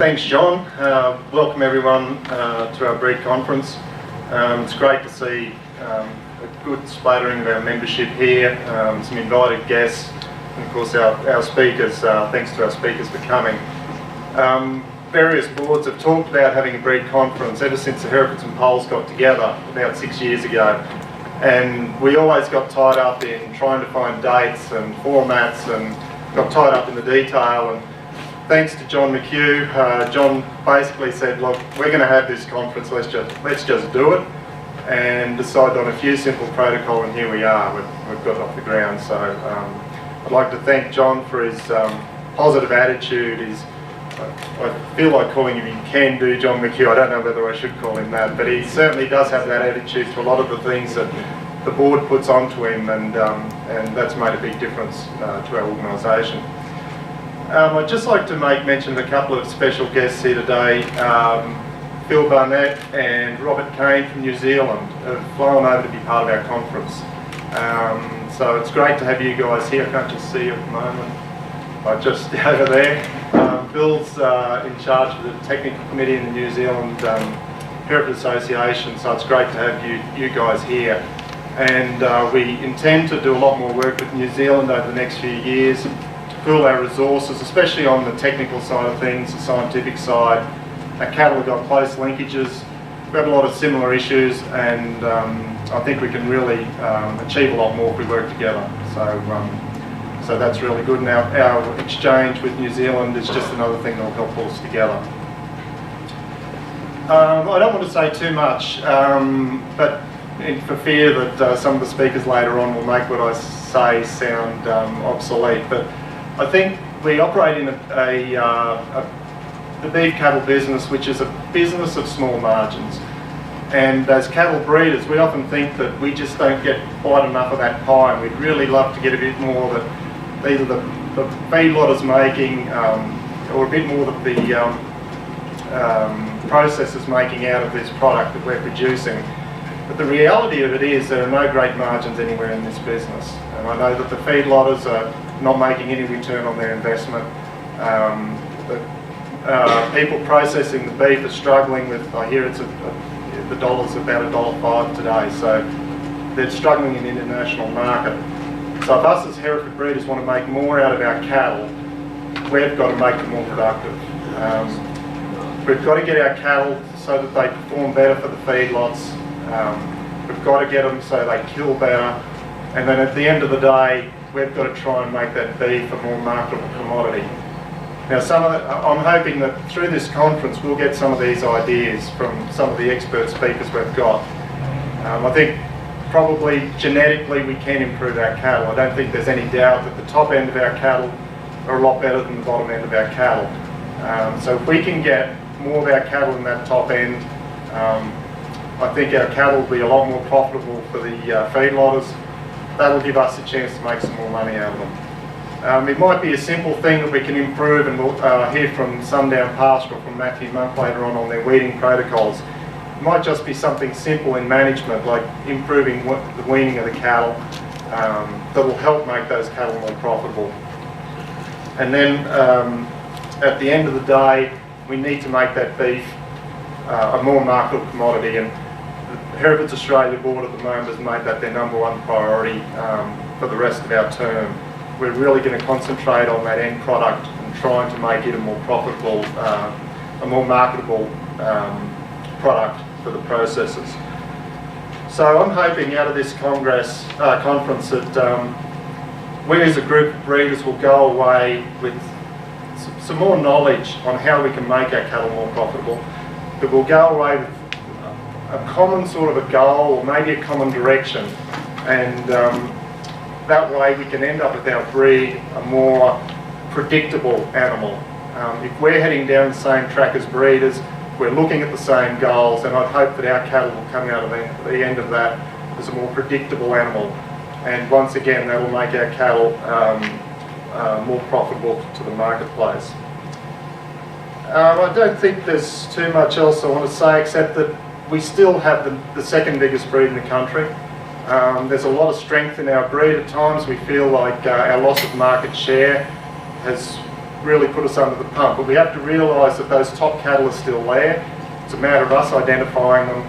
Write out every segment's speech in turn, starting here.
Thanks, John. Welcome everyone to our breed conference. It's great to see a good splattering of our membership here, some invited guests, and of course our speakers. Thanks to our speakers for coming. Various boards have talked about having a breed conference ever since the Herefords and Poles got together about 6 years ago, and we always got tied up in trying to find dates and formats and got tied up in the detail. And thanks to John McHugh, John basically said, look, we're going to have this conference, let's just do it, and decided on a few simple protocol, and here we are, we've got it off the ground. So I'd like to thank John for his positive attitude. I feel like calling him can-do John McHugh. I don't know whether I should call him that, but he certainly does have that attitude to a lot of the things that the board puts onto him, and that's made a big difference to our organisation. I'd just like to make mention of a couple of special guests here today. Phil Barnett and Robert Kane from New Zealand have flown over to be part of our conference. So it's great to have you guys here. I can't just see you at the moment. I'm just over there. Phil's in charge of the technical committee in the New Zealand Hereford Association, so it's great to have you guys here. And we intend to do a lot more work with New Zealand over the next few years, pool our resources, especially on the technical side of things, the scientific side. Our cattle have got close linkages, we have a lot of similar issues, and I think we can really achieve a lot more if we work together. So that's really good, and our exchange with New Zealand is just another thing that will help pull us together. I don't want to say too much, but for fear that some of the speakers later on will make what I say sound obsolete, but I think we operate in the beef cattle business, which is a business of small margins. And as cattle breeders, we often think that we just don't get quite enough of that pie, and we'd really love to get a bit more that either the feedlot is making, or a bit more that the processors making out of this product that we're producing. But the reality of it is there are no great margins anywhere in this business. And I know that the feedlotters are not making any return on their investment. People processing the beef are struggling with, I hear the dollar's about $1.05 today, so they're struggling in the international market. So if us as Hereford breeders want to make more out of our cattle, we've got to make them more productive. We've got to get our cattle so that they perform better for the feedlots. We've got to get them so they kill better, and then at the end of the day, we've got to try and make that beef a more marketable commodity. Now, I'm hoping that through this conference we'll get some of these ideas from some of the expert speakers we've got. I think probably genetically we can improve our cattle. I don't think there's any doubt that the top end of our cattle are a lot better than the bottom end of our cattle. So if we can get more of our cattle in that top end, I think our cattle will be a lot more profitable for the feedlotters. That'll give us a chance to make some more money out of them. It might be a simple thing that we can improve, and we'll hear from Sundown Pastoral, from Matthew Monk later on their weeding protocols. It might just be something simple in management, like improving the weaning of the cattle, that will help make those cattle more profitable. And then at the end of the day, we need to make that beef a more marketable commodity, and the Herefords Australia board at the moment has made that their #1 priority for the rest of our term. We're really going to concentrate on that end product and trying to make it a more profitable, a more marketable product for the processors. So I'm hoping out of this conference that we as a group of breeders will go away with some more knowledge on how we can make our cattle more profitable, that we'll go away with a common sort of a goal, or maybe a common direction, and that way we can end up with our breed a more predictable animal. If we're heading down the same track as breeders, we're looking at the same goals, and I'd hope that our cattle will come out of the end of that as a more predictable animal. And once again, that will make our cattle more profitable to the marketplace. I don't think there's too much else I want to say, except that we still have the second biggest breed in the country. There's a lot of strength in our breed. At times we feel like our loss of market share has really put us under the pump. But we have to realise that those top cattle are still there. It's a matter of us identifying them,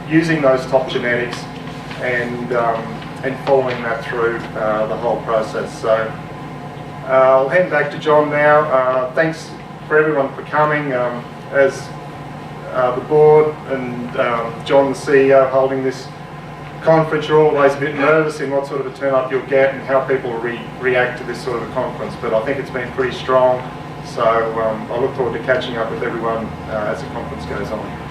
using those top genetics, and following that through the whole process. So I'll hand back to John now. Thanks for everyone for coming. As the board and John, the CEO, holding this conference, you're always a bit nervous in what sort of a turn-up you'll get and how people react to this sort of a conference, but I think it's been pretty strong, so I look forward to catching up with everyone as the conference goes on.